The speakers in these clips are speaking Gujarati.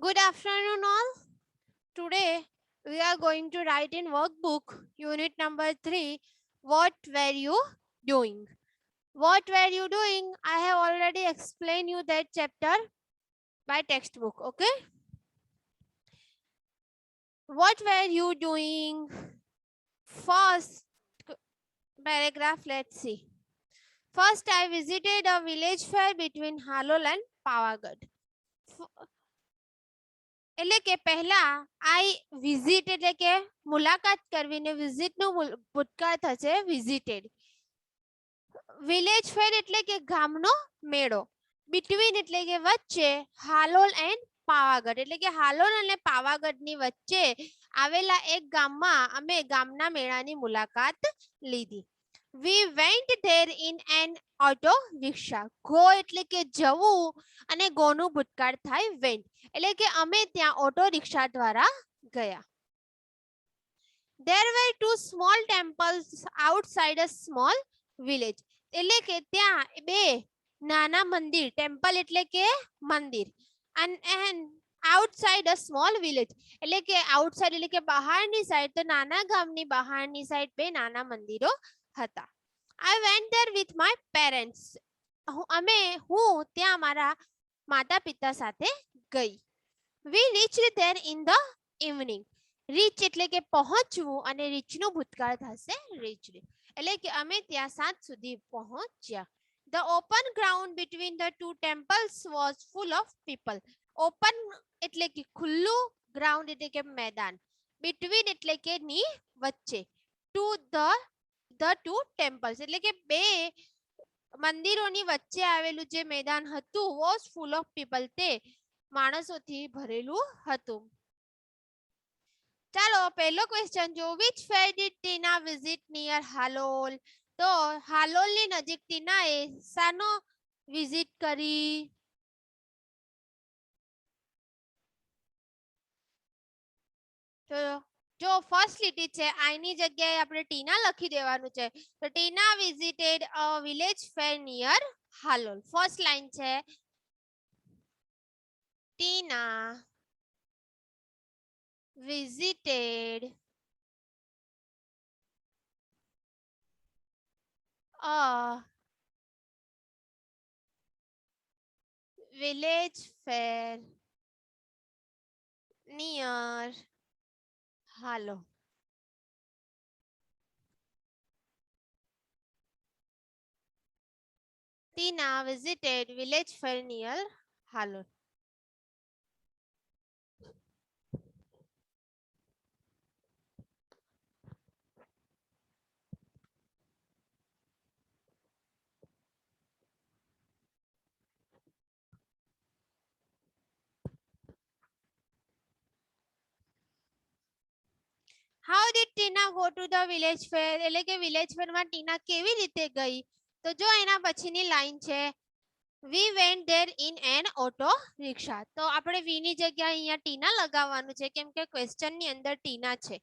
Good afternoon, all. Today we are going to write in workbook unit number 3. What were you doing? What were you doing? I have already explained you that chapter by textbook. Okay. What were you doing? First paragraph. Let's see. First, I visited a village fair between Halol and Pavagadh. એટલે કે પહેલા આઈ વિઝિટ એટલે કે મુલાકાત કરવીને વિઝિટ નો ભૂતકાળ થશે વિઝિટેડ. વિલેજ ફેર એટલે કે ગામનો મેળો. બિટવીન એટલે કે વચ્ચે હાલોલ એન્ડ પાવાગઢ એટલે કે હાલોલ અને પાવાગઢની વચ્ચે આવેલા એક ગામમાં અમે ગામના મેળાની મુલાકાત લીધી. We went there in an auto rickshaw. Go એટલે કે જવું અને ગોનું ભૂતકાળ થાય વેન્ટ એટલે કે અમે ત્યાં ઓટો રિક્ષા દ્વારા ગયા. There were two small temples outside a small village. એટલે કે ત્યાં બે નાના મંદિર ટેમ્પલ એટલે કે મંદિર and outside a small village એટલે કે outside એટલે કે બહારની સાઈડ તો નાના ગામની બહારની સાઈડ બે નાના મંદિરો હતા. I went there with my parents. હું ત્યાં મારા માતા પિતા સાથે ગઈ. We reached there in the evening. Reach એટલે કે પહોંચવું અને રીચનું ભૂતકાળ થશે રીચ્ડ એટલે કે અમે ત્યાં સાંજ સુધી પહોંચ્યા. The open ground between the two temples was full of people. Open એટલે કે ખુલ્લું, ગ્રાઉન્ડ એટલે કે મેદાન, between એટલે કે ની વચ્ચે, to the two temples એટલે કે બે મંદિરોની વચ્ચે આવેલું જે મેદાન હતું was full of people તે માણસોથી ભરેલું હતું. ચાલો પહેલો ક્વેશ્ચન જો which fair did Tina visit near Halol. તો હાલોલની નજીક ટીનાએ શાનો વિઝિટ કરી? તો જો ફર્સ્ટ લીટી છે આઈની જગ્યાએ આપણે ટીના લખી દેવાનું છે. તો Tina visited a village fair near Halol. First line છે Tina visited a village fair near Halol. Tina visited village fair near Halol. How did Tina go to the village fair? એટલે કે village fair માં ટીના કેવી રીતે ગઈ? તો જો એના પછીની લાઈન છે we went there in an auto rickshaw. તો આપણે v ની જગ્યાએ અહીંયા ટીના લગાવવાનું છે કેમ કે ક્વેશ્ચન ની અંદર ટીના છે.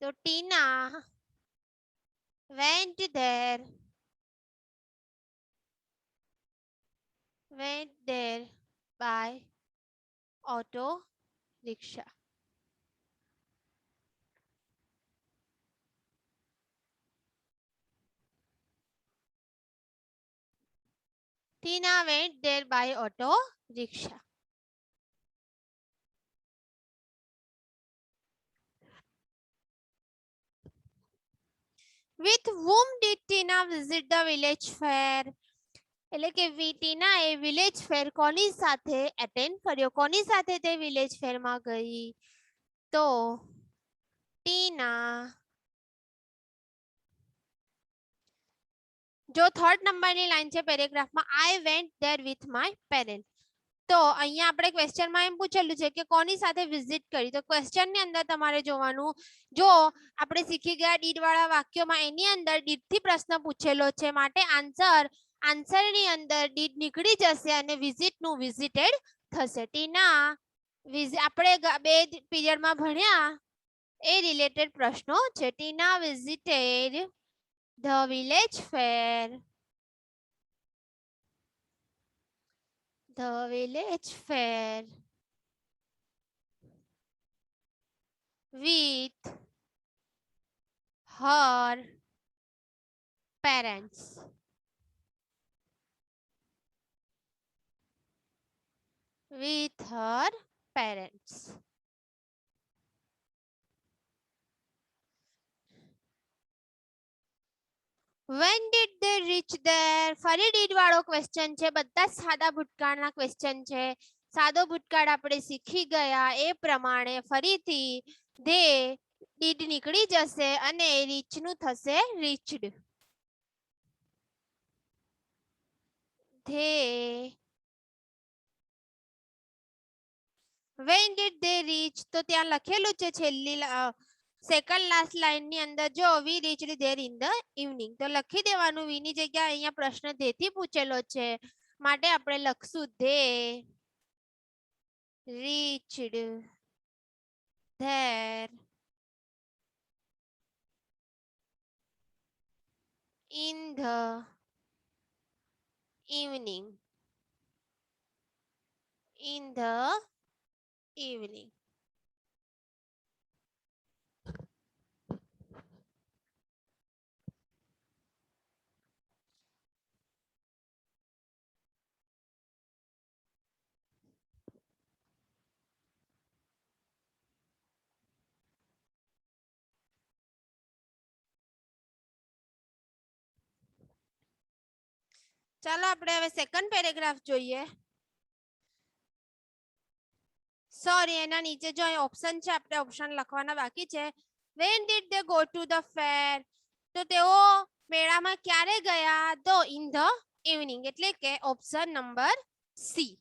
તો ટીના went there by auto rickshaw. Tina went there by auto rickshaw. With whom did Tina visit the village fair? એટલે કે ટીના એ વિલેજ ફેર કોની સાથે એટેન્ડ કર્યો? કોની સાથે તે વિલેજ ફેર માં ગઈ? તો ટીના જો થર્ડ નંબરની લાઈન છે પેરેગ્રાફમાં I went there with my parents. તો અહીંયા આપણે ક્વેશ્ચનમાં એમ પૂછેલું છે કે કોની સાથે વિઝિટ કરી? તો ક્વેશ્ચનની અંદર તમારે જોવાનું જો આપણે શીખી ગયા ડીડ વાળા વાક્યોમાં એની અંદર ડીડ થી પ્રશ્ન પૂછેલો છે માટે આન્સરની અંદર ડીડ નીકળી જશે અને વિઝિટ નું વિઝિટેડ થશે. ટીના આપણે બે પીરિયડમાં ભણ્યા એ રિલેટેડ પ્રશ્નો છે. Tina visited the village fair with her parents. With her parents. When did they reach there? ફરી did વાળો ક્વેશ્ચન છે. બધા સાદા ભૂતકાળના ક્વેશ્ચન છે. સાદો ભૂતકાળ આપણે શીખી ગયા એ પ્રમાણે ફરીથી they did નીકળી જશે અને reach નું થશે reached. they when did they reach તો ત્યાં લખેલું છે છેલ્લી સેકન્ડ લાસ્ટ લાઈન ની અંદર જો we reached there in the evening તો લખી દેવાનું વી ની જગ્યા અહીંયા પ્રશ્ન ધેથી પૂછેલો છે માટે આપણે લખશું they reached there in the evening in the evening. ચાલો આપણે હવે સેકન્ડ પેરેગ્રાફ જોઈએ. સોરી એના નીચે જો ઓપ્શન છે આપણે ઓપ્શન લખવાના બાકી છે. when did they go to the fair તો તેઓ મેળામાં ક્યારે ગયા તો in the evening એટલે કે option number C.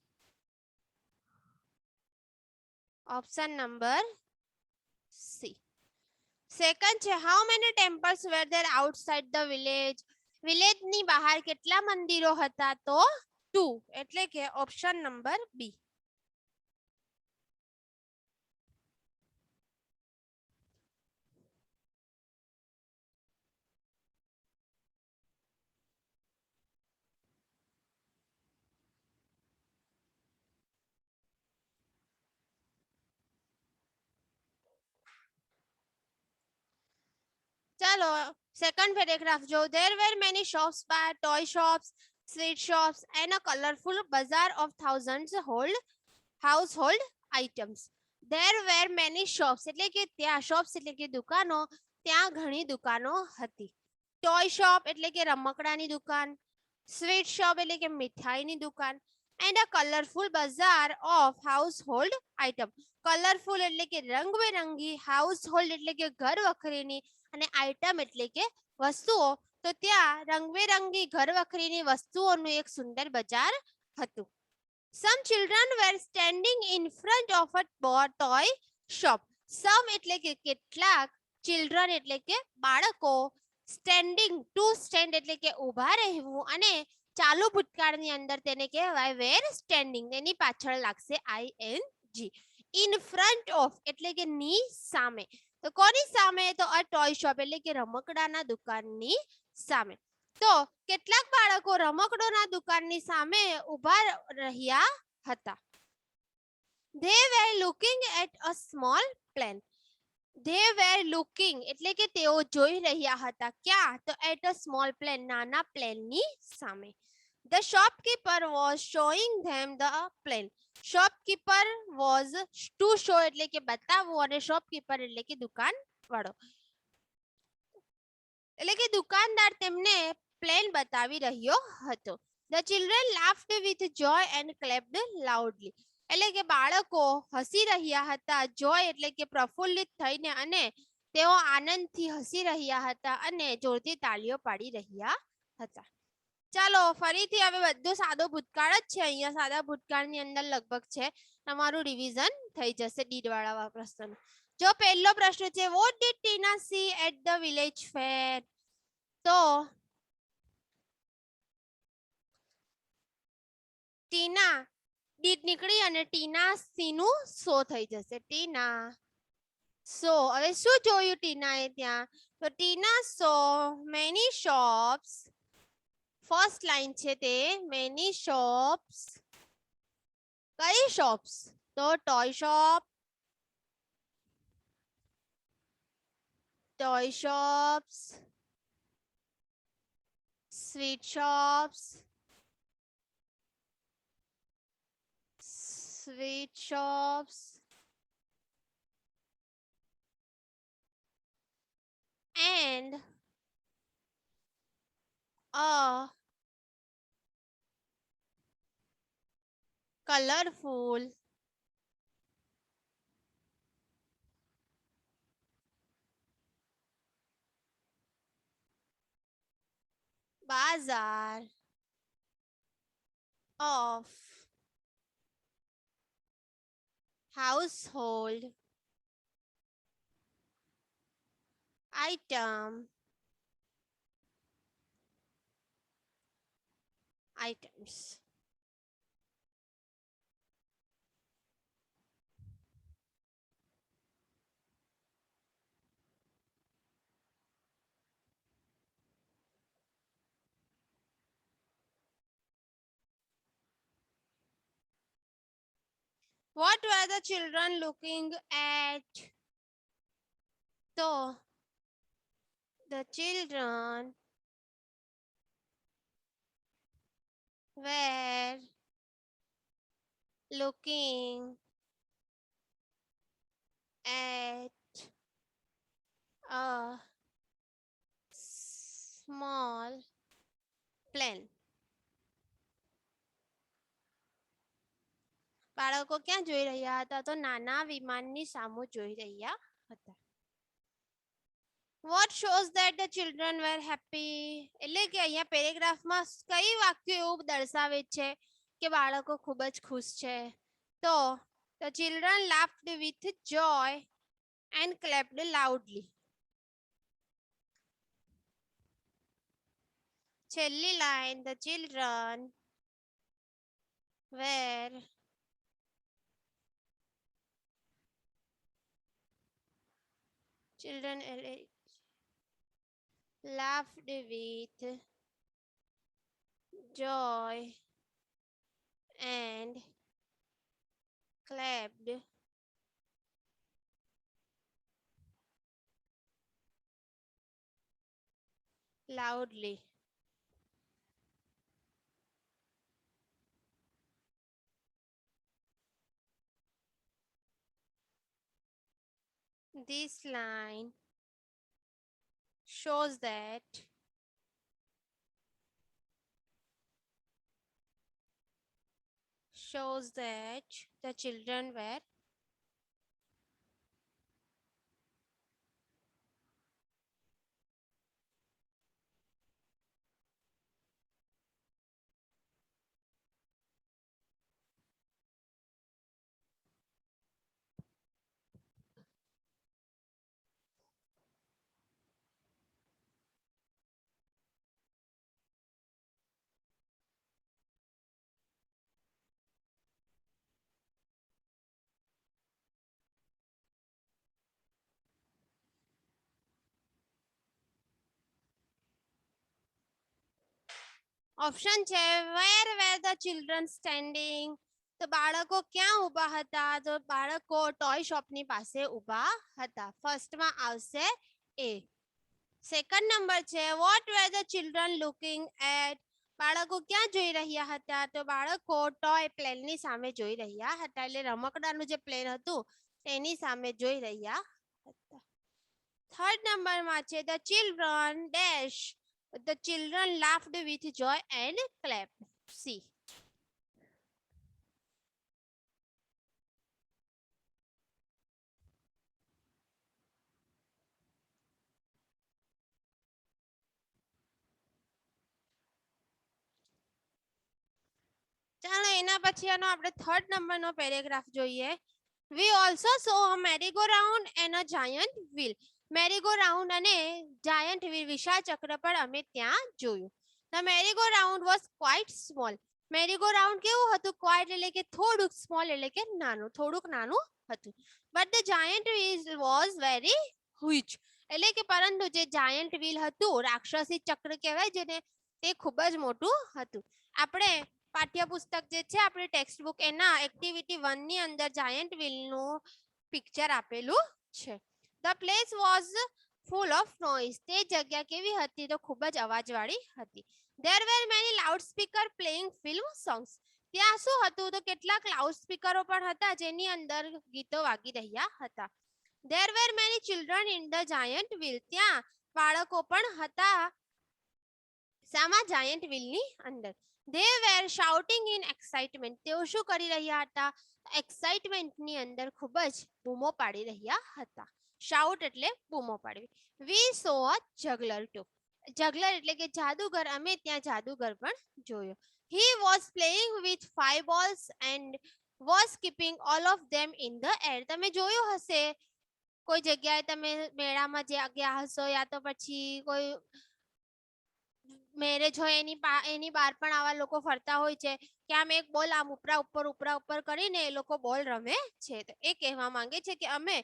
Option number C. Second છે how many temples were there outside the village village ની બહાર કેટલા મંદિરો હતા તો 2 એટલે કે ઓપ્શન નંબર બી. ચાલો સેકન્ડ પેરેગ્રાફ જો there were many shops by toy shops sweet shops and a colorful bazaar of thousands household items. there were many shops એટલે કે ત્યાં shops એટલે કે દુકાનો ત્યાં ઘણી દુકાનો હતી. toy shop એટલે કે રમકડાની દુકાન sweet shop એટલે કે મીઠાઈની દુકાન and a colorful bazaar of household item. Colourful એટલે કે રંગબેરંગી હાઉસહોલ્ડ એટલે કે ઘર વખરીની અને આઇટમ એટલે કે વસ્તુઓ તો ત્યાં રંગબેરંગી ઘર વખરીની વસ્તુઓનું એક સુંદર બજાર હતું. Some children were standing in front of a toy shop. Some એટલે કે કેટલાક children એટલે કે બાળકો સ્ટેન્ડિંગ ટુ સ્ટેન્ડ એટલે કે ઊભા રહેવું અને ચાલુ ભૂતકાળની અંદર તેને કહેવાય વેર સ્ટેન્ડિંગ એની પાછળ લાગશે ing. ઇન ફ્રન્ટ ઓફ એટલે કે ની સામે તો કોની સામે તો આ ટોય શોપ એટલે કે રમકડાના દુકાનની સામે. તો કેટલાક બાળકો રમકડોના દુકાનની સામે ઊભા રહ્યા હતા. they were looking at a small plane. they were looking એટલે કે તેઓ જોઈ રહ્યા હતા ક્યાં તો at a small plane નાના પ્લેનની સામે. the shopkeeper was showing them the plane. Shopkeeper was to show એટલે કે બતાવવું અને શોપકીપર એટલે કે દુકાન વાળો એટલે કે દુકાનદાર તેમને પ્લેન બતાવી રહ્યો હતો. The children laughed with joy and clapped loudly. એટલે કે બાળકો હસી રહ્યા હતા જોય એટલે કે પ્રફુલ્લિત થઈને અને તેઓ આનંદથી હસી રહ્યા હતા અને જોરથી તાળીઓ પાડી રહ્યા હતા. ચાલો ફરીથી હવે બધું સાદો ભૂતકાળ જ છે અહીંયા સાદા ભૂતકાળની અંદર લગભગ છે તમારું રિવિઝન થઈ જશે ડીડ વાળા પ્રશ્નો. જો પહેલો પ્રશ્ન છે what did Tina see at the village fair તો ટીના ડીડ નીકળી અને ટીના સી નું સો થઈ જશે. ટીના સો હવે શું જોયું ટીનાએ ત્યાં તો ટીના સો many shops. ફર્સ્ટ લાઈન છે તે મેની શોપ્સ કઈ શોપ્સ તો toy shop toy shops, sweet shops, and a colorful bazaar of household item items. What were the children looking at? So, the children were looking at a small plane. બાળકો ક્યાં જોઈ રહ્યા હતા? તો નાના વિમાનની સામું જોઈ રહ્યા હતા. What shows that the children were happy? એટલે કે અહીંયા પેરેગ્રાફમાં કઈ વાક્ય એવું દર્શાવે છે કે બાળકો ખૂબ જ ખુશ છે? તો the children laughed with joy and clapped loudly. છેલ્લી line, the children were laughed with joy and clapped loudly. This line shows that the children were option છે where were the children standing? તો બાળકો ક્યાં ઊભા હતા? તો બાળકો ટોય શોપની પાસે ઊભા હતા. ફર્સ્ટમાં આવશે એ. સેકન્ડ નંબર છે what were the children looking at? બાળકો ક્યાં જોઈ રહ્યા હતા? તો બાળકો ટોય પ્લેનની સામે જોઈ રહ્યા હતા. એટલે રમકડાનું જે પ્લેન હતું તેની સામે જોઈ રહ્યા હતા. થર્ડ નંબરમાં છે the children dash. The children laughed with joy and clapped. C. ચાલો એના પછી આનો આપણે થર્ડ નંબરનો પેરેગ્રાફ જોઈએ. We also saw a merry-go-round and a giant wheel. merry-go-round અને giant wheel વિશાળ ચક્ર પર અમે ત્યાં જોયું. The merry-go-round was quite small. merry-go-round કેવું હતું? quite એટલે કે થોડુંક, small એટલે કે નાનું, થોડુંક નાનું હતું. But the giant wheel was very huge. એટલે કે પરંતુ જે giant wheel હતું, રાક્ષસી ચક્ર કહેવાય જેને, તે ખૂબ જ મોટું હતું. આપણે પાઠ્યપુસ્તક જે છે આપણી ટેક્સ્ટ બુક એના એક્ટિવિટી 1 ની અંદર જાયન્ટ વ્હીલ નું પિક્ચર આપેલું છે. The place was full of noise. તે જગ્યા કેવી હતી તો ખૂબ જ અવાજવાળી હતી. There were many loudspeaker playing film songs. ત્યાં શું હતું તો કેટલાક લાઉડસ્પીકરો પણ હતા જેની અંદર ગીતો વાગી રહ્યા હતા. There were many children in the giant wheel. ત્યાં બાળકો પણ હતા સામા giant wheel ની અંદર. They were shouting in excitement. તેઓ શું કરી રહ્યા હતા એક્સાઇટમેન્ટ ની અંદર ખૂબ જ બૂમો પાડી રહ્યા હતા. શાઉટ એટલે બૂમો પાડવી. We saw a juggler too. જગલર એટલે કે જાદુગર. અમે ત્યાં જાદુગર પણ જોયો. He was playing with 5 balls and was keeping all of them in the air. તમે જોયું હશે કોઈ જગ્યાએ તમે મેળામાં ગયા હશો યા તો પછી કોઈ મેરેજ હોય એની બહાર પણ આવા લોકો ફરતા હોય છે કે આમ એક બોલ આમ ઉપરા ઉપર કરીને એ લોકો બોલ રમે છે. તો એ કહેવા માંગે છે કે અમે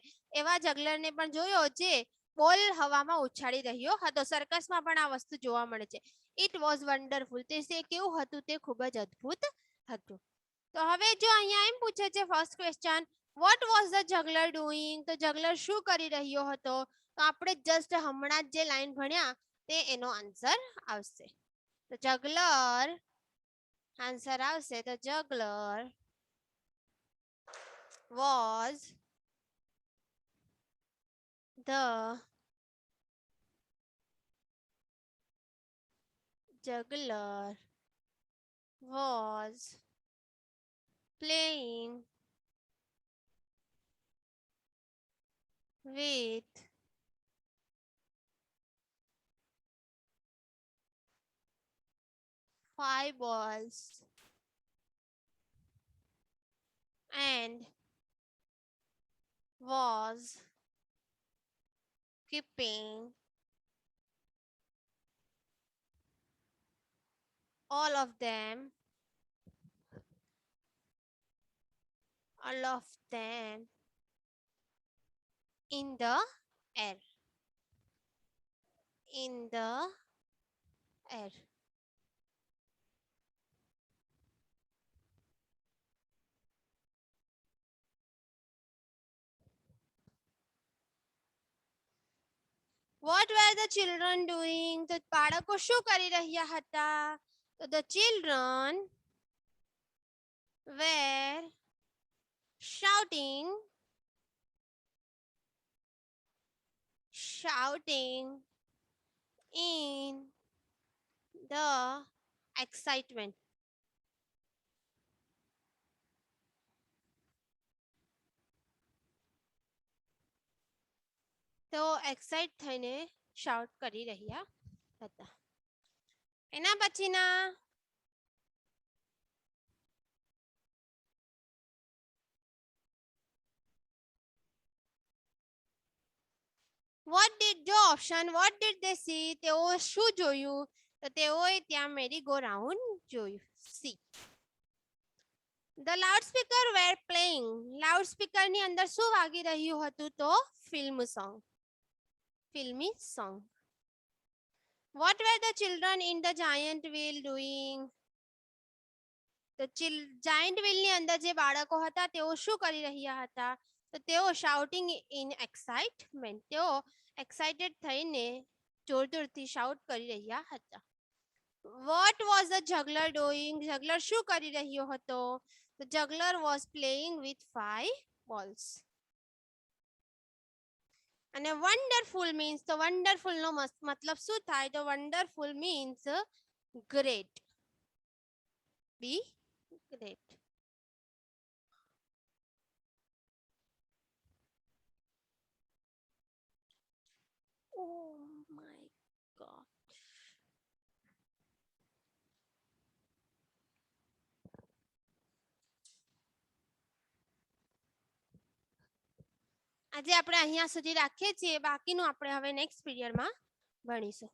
એવા જગલરને પણ જોયો જે બોલ હવામાં ઉછાળી રહ્યો હતો. સર્કસમાં પણ આ વસ્તુ જોવા મળે છે. It was wonderful. તે કેવું હતું તે ખૂબ જ અદ્ભુત હતું. તો હવે જો અહીંયા એમ પૂછે છે first question what was the જગલર doing. તો જગલર શું કરી રહ્યો હતો તો આપણે જસ્ટ હમણાં જ જે લાઈન ભણ્યા તે એનો આન્સર આવશે. તો જગલર આન્સર આવશે તો જગલર was the juggler was playing with 5 balls and was keeping all of them in the air. What were the children doing? તો બાળકો શું કરી રહ્યા હતા તો the children were shouting in the excitement. તો એક્સાઇટ થઈને શાઉટ કરી રહ્યા હતા. એના પછીના what did the option what did they see તેઓ શું જોયું તો તેઓએ ત્યાં મેરી ગો રાઉન્ડ જોયું. C The loudspeaker were playing. Loudspeaker ની અંદર શું વાગી રહ્યું હતું તો ફિલ્મી song. What were the children in the giant wheel doing? તો giant wheel ની અંદર જે બાળકો હતા તેઓ શું કરી રહ્યા હતા તો તેઓ shouting in excitement. તેઓ excited થઈને જોરથી શાઉટ કરી રહ્યા હતા. What was the juggler doing? જગલર શું કરી રહ્યો હતો The juggler was playing with 5 balls. અને wonderful means તો wonderful નો મતલબ શું થાય તો wonderful means great. Be great. Oh my god. આજે આપણે અહીંયા સુધી રાખીએ છીએ બાકીનું આપણે હવે નેક્સ્ટ પીરિયડમાં ભણીશું.